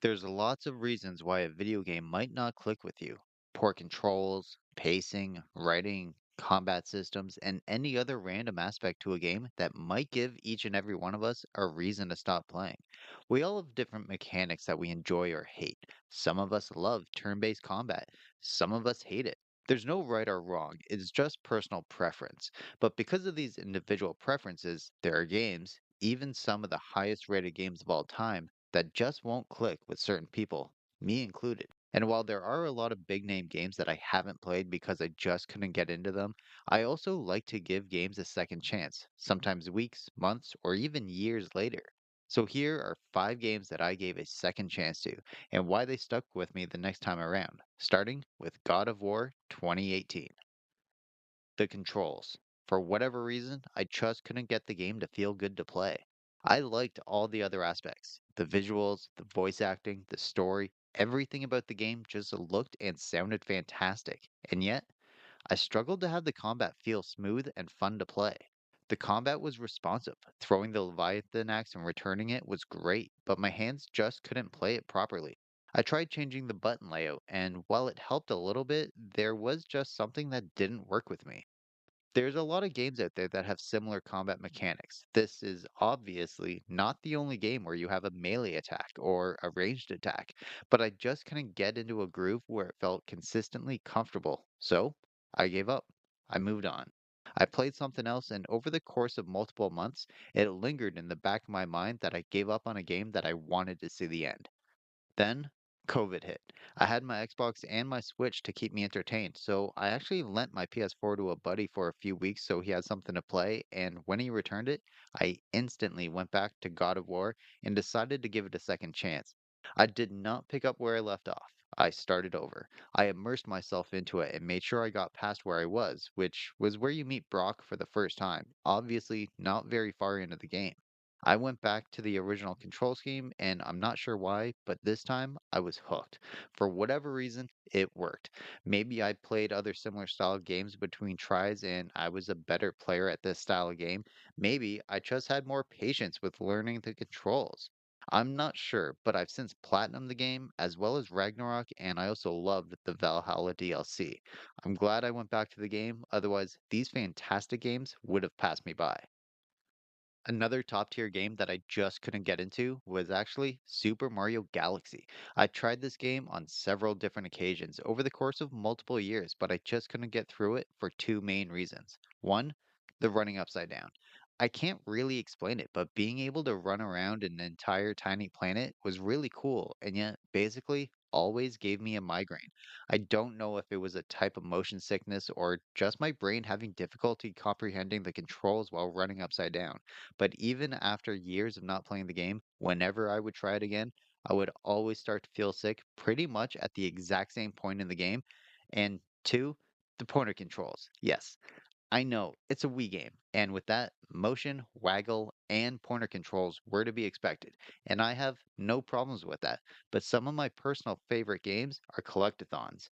There's lots of reasons why a video game might not click with you. Poor controls, pacing, writing, combat systems, and any other random aspect to a game that might give each and every one of us a reason to stop playing. We all have different mechanics that we enjoy or hate. Some of us love turn-based combat, some of us hate it. There's no right or wrong, it's just personal preference. But because of these individual preferences, there are games, even some of the highest rated games of all time, that just won't click with certain people, me included. And while there are a lot of big name games that I haven't played because I just couldn't get into them, I also like to give games a second chance, sometimes weeks, months, or even years later. So here are 5 games that I gave a second chance to, and why they stuck with me the next time around, starting with God of War 2018. The controls. For whatever reason, I just couldn't get the game to feel good to play. I liked all the other aspects, the visuals, the voice acting, the story, everything about the game just looked and sounded fantastic. And yet, I struggled to have the combat feel smooth and fun to play. The combat was responsive. Throwing the Leviathan axe and returning it was great, but my hands just couldn't play it properly. I tried changing the button layout, and while it helped a little bit, there was just something that didn't work with me. There's a lot of games out there that have similar combat mechanics. This is obviously not the only game where you have a melee attack or a ranged attack, but I just couldn't get into a groove where it felt consistently comfortable. So I gave up. I moved on. I played something else, and over the course of multiple months, it lingered in the back of my mind that I gave up on a game that I wanted to see the end. Then COVID hit. I had my Xbox and my Switch to keep me entertained, so I actually lent my PS4 to a buddy for a few weeks so he had something to play, and when he returned it, I instantly went back to God of War and decided to give it a second chance. I did not pick up where I left off. I started over. I immersed myself into it and made sure I got past where I was, which was where you meet Brock for the first time, obviously not very far into the game. I went back to the original control scheme, and I'm not sure why, but this time I was hooked. For whatever reason, it worked. Maybe I played other similar style games between tries and I was a better player at this style of game. Maybe I just had more patience with learning the controls. I'm not sure, but I've since platinumed the game as well as Ragnarok, and I also loved the Valhalla DLC. I'm glad I went back to the game, otherwise, these fantastic games would have passed me by. Another top tier game that I just couldn't get into was actually Super Mario Galaxy. I tried this game on several different occasions over the course of multiple years, but I just couldn't get through it for 2 main reasons. One, the running upside down. I can't really explain it, but being able to run around an entire tiny planet was really cool, and yet basically always gave me a migraine. I don't know if it was a type of motion sickness or just my brain having difficulty comprehending the controls while running upside down. But even after years of not playing the game, whenever I would try it again, I would always start to feel sick pretty much at the exact same point in the game. And two, the pointer controls. Yes, I know it's a Wii game, and with that, motion, waggle, and pointer controls were to be expected, and I have no problems with that. But some of my personal favorite games are collectathons.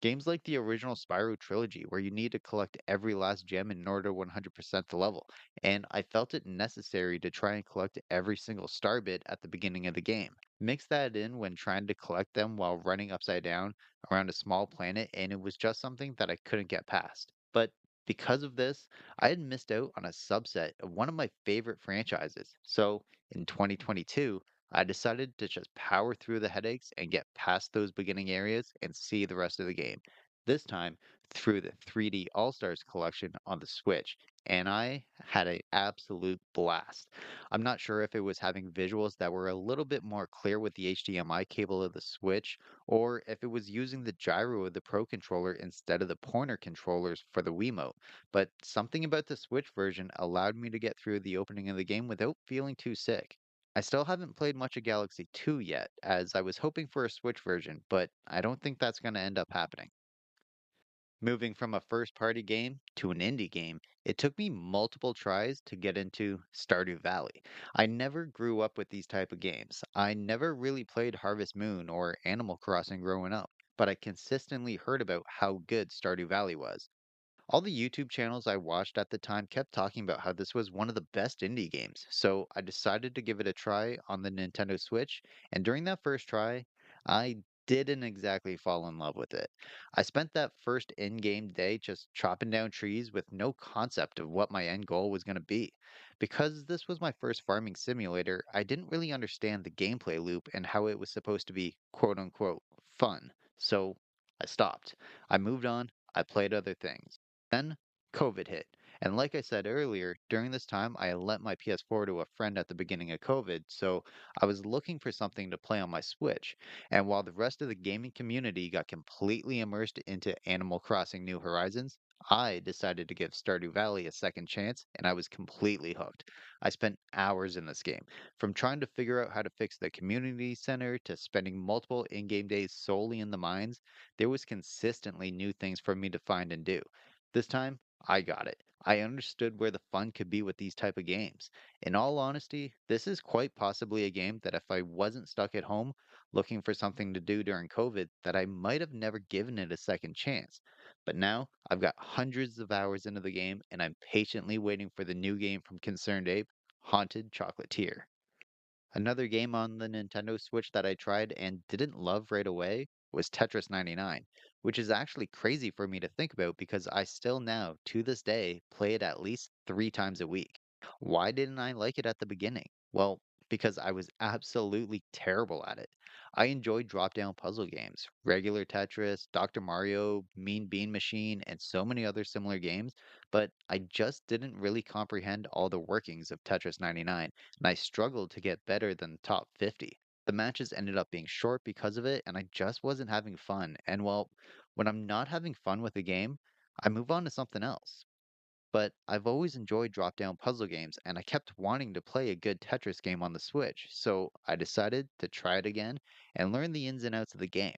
Games like the original Spyro trilogy, where you need to collect every last gem in order to 100% the level, and I felt it necessary to try and collect every single star bit at the beginning of the game. Mix that in when trying to collect them while running upside down around a small planet, and it was just something that I couldn't get past. But because of this, I had missed out on a subset of one of my favorite franchises. So in 2022, I decided to just power through the headaches and get past those beginning areas and see the rest of the game. This time through the 3D All Stars collection on the Switch, and I had an absolute blast. I'm not sure if it was having visuals that were a little bit more clear with the HDMI cable of the Switch, or if it was using the gyro of the Pro controller instead of the pointer controllers for the Wiimote. But something about the Switch version allowed me to get through the opening of the game without feeling too sick. I still haven't played much of Galaxy 2 yet, as I was hoping for a Switch version, but I don't think that's going to end up happening. Moving from a first party game to an indie game, it took me multiple tries to get into Stardew Valley. I never grew up with these type of games. I never really played Harvest Moon or Animal Crossing growing up, but I consistently heard about how good Stardew Valley was. All the YouTube channels I watched at the time kept talking about how this was one of the best indie games, so I decided to give it a try on the Nintendo Switch, and during that first try, I didn't exactly fall in love with it. I spent that first in-game day just chopping down trees with no concept of what my end goal was going to be. Because this was my first farming simulator, I didn't really understand the gameplay loop and how it was supposed to be quote unquote fun. So I stopped. I moved on. I played other things. Then COVID hit. And like I said earlier, during this time, I lent my PS4 to a friend at the beginning of COVID, so I was looking for something to play on my Switch. And while the rest of the gaming community got completely immersed into Animal Crossing New Horizons, I decided to give Stardew Valley a second chance, and I was completely hooked. I spent hours in this game, from trying to figure out how to fix the community center to spending multiple in game days solely in the mines. There was consistently new things for me to find and do. This time, I got it. I understood where the fun could be with these type of games. In all honesty, this is quite possibly a game that if I wasn't stuck at home looking for something to do during COVID, that I might have never given it a second chance. But now I've got hundreds of hours into the game and I'm patiently waiting for the new game from Concerned Ape, Haunted Chocolatier. Another game on the Nintendo Switch that I tried and didn't love right away was Tetris 99, which is actually crazy for me to think about because I still now, to this day, play it at least 3 times a week. Why didn't I like it at the beginning? Well, because I was absolutely terrible at it. I enjoyed drop-down puzzle games, regular Tetris, Dr. Mario, Mean Bean Machine, and so many other similar games, but I just didn't really comprehend all the workings of Tetris 99 and I struggled to get better than the top 50. The matches ended up being short because of it, and I just wasn't having fun. And well, when I'm not having fun with a game, I move on to something else. But I've always enjoyed drop down puzzle games, and I kept wanting to play a good Tetris game on the Switch, so I decided to try it again and learn the ins and outs of the game.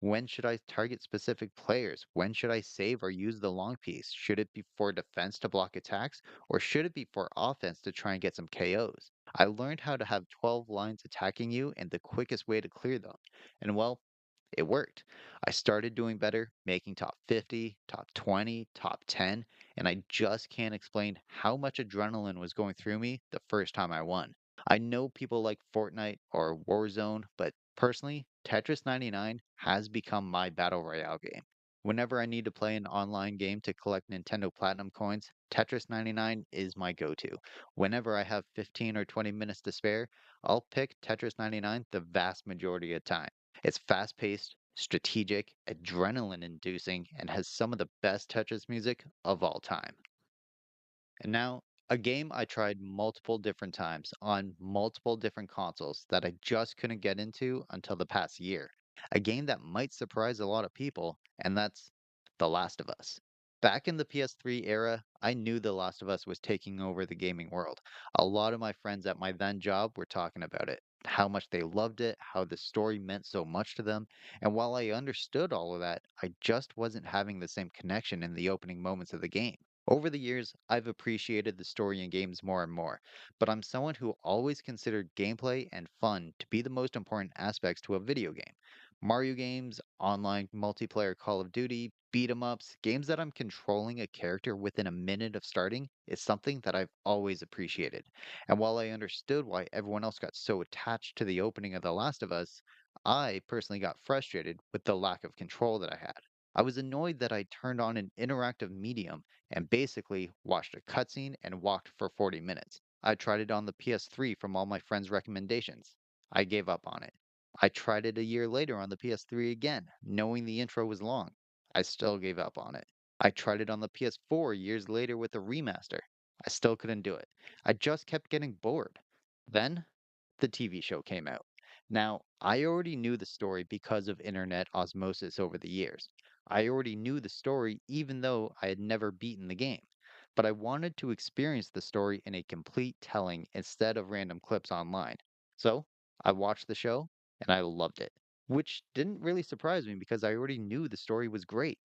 When should I target specific players? When should I save or use the long piece? Should it be for defense to block attacks, or should it be for offense to try and get some KOs? I learned how to have 12 lines attacking you and the quickest way to clear them. And well, it worked. I started doing better, making top 50, top 20, top 10, and I just can't explain how much adrenaline was going through me the first time I won. I know people like Fortnite or Warzone, but personally, Tetris 99 has become my battle royale game. Whenever I need to play an online game to collect Nintendo Platinum coins, Tetris 99 is my go-to. Whenever I have 15 or 20 minutes to spare, I'll pick Tetris 99 the vast majority of the time. It's fast-paced, strategic, adrenaline-inducing, and has some of the best Tetris music of all time. And now, a game I tried multiple different times on multiple different consoles that I just couldn't get into until the past year. A game that might surprise a lot of people, and that's The Last of Us. Back in the PS3 era, I knew The Last of Us was taking over the gaming world. A lot of my friends at my then job were talking about it, how much they loved it, how the story meant so much to them. And while I understood all of that, I just wasn't having the same connection in the opening moments of the game. Over the years, I've appreciated the story in games more and more, but I'm someone who always considered gameplay and fun to be the most important aspects to a video game. Mario games, online multiplayer Call of Duty, beat 'em ups, games that I'm controlling a character within a minute of starting is something that I've always appreciated. And while I understood why everyone else got so attached to the opening of The Last of Us, I personally got frustrated with the lack of control that I had. I was annoyed that I turned on an interactive medium and basically watched a cutscene and walked for 40 minutes. I tried it on the PS3 from all my friends' recommendations. I gave up on it. I tried it a year later on the PS3 again, knowing the intro was long. I still gave up on it. I tried it on the PS4 years later with a remaster. I still couldn't do it. I just kept getting bored. Then the TV show came out. Now, I already knew the story because of internet osmosis over the years. I already knew the story even though I had never beaten the game. But I wanted to experience the story in a complete telling instead of random clips online. So, I watched the show and I loved it, which didn't really surprise me because I already knew the story was great.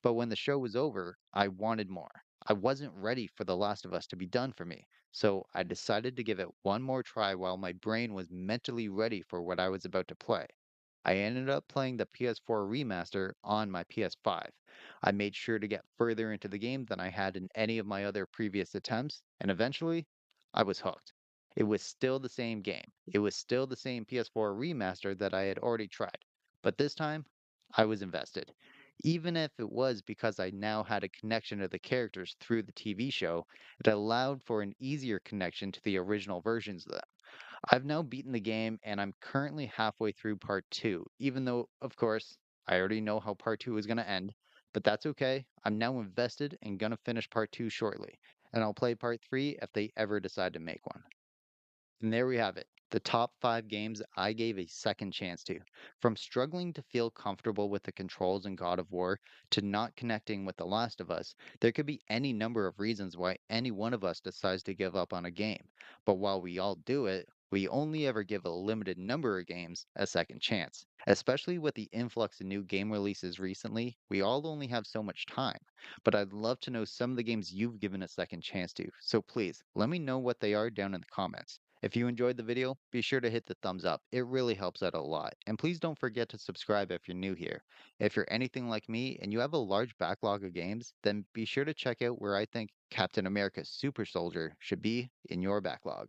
But when the show was over, I wanted more. I wasn't ready for The Last of Us to be done for me. So I decided to give it one more try while my brain was mentally ready for what I was about to play. I ended up playing the PS4 remaster on my PS5. I made sure to get further into the game than I had in any of my other previous attempts, and eventually, I was hooked. It was still the same game. It was still the same PS4 remaster that I had already tried. But this time, I was invested. Even if it was because I now had a connection to the characters through the TV show, it allowed for an easier connection to the original versions of them. I've now beaten the game and I'm currently halfway through part two, even though, of course, I already know how part two is going to end. But that's okay. I'm now invested and going to finish part two shortly. And I'll play part three if they ever decide to make one. And there we have it. The top 5 games I gave a second chance to. From struggling to feel comfortable with the controls in God of War to not connecting with The Last of Us, there could be any number of reasons why any one of us decides to give up on a game. But while we all do it, we only ever give a limited number of games a second chance. Especially with the influx of new game releases recently, we all only have so much time. But I'd love to know some of the games you've given a second chance to. So please, let me know what they are down in the comments. If you enjoyed the video, be sure to hit the thumbs up. It really helps out a lot. And please don't forget to subscribe if you're new here. If you're anything like me and you have a large backlog of games, then be sure to check out where I think Captain America Super Soldier should be in your backlog.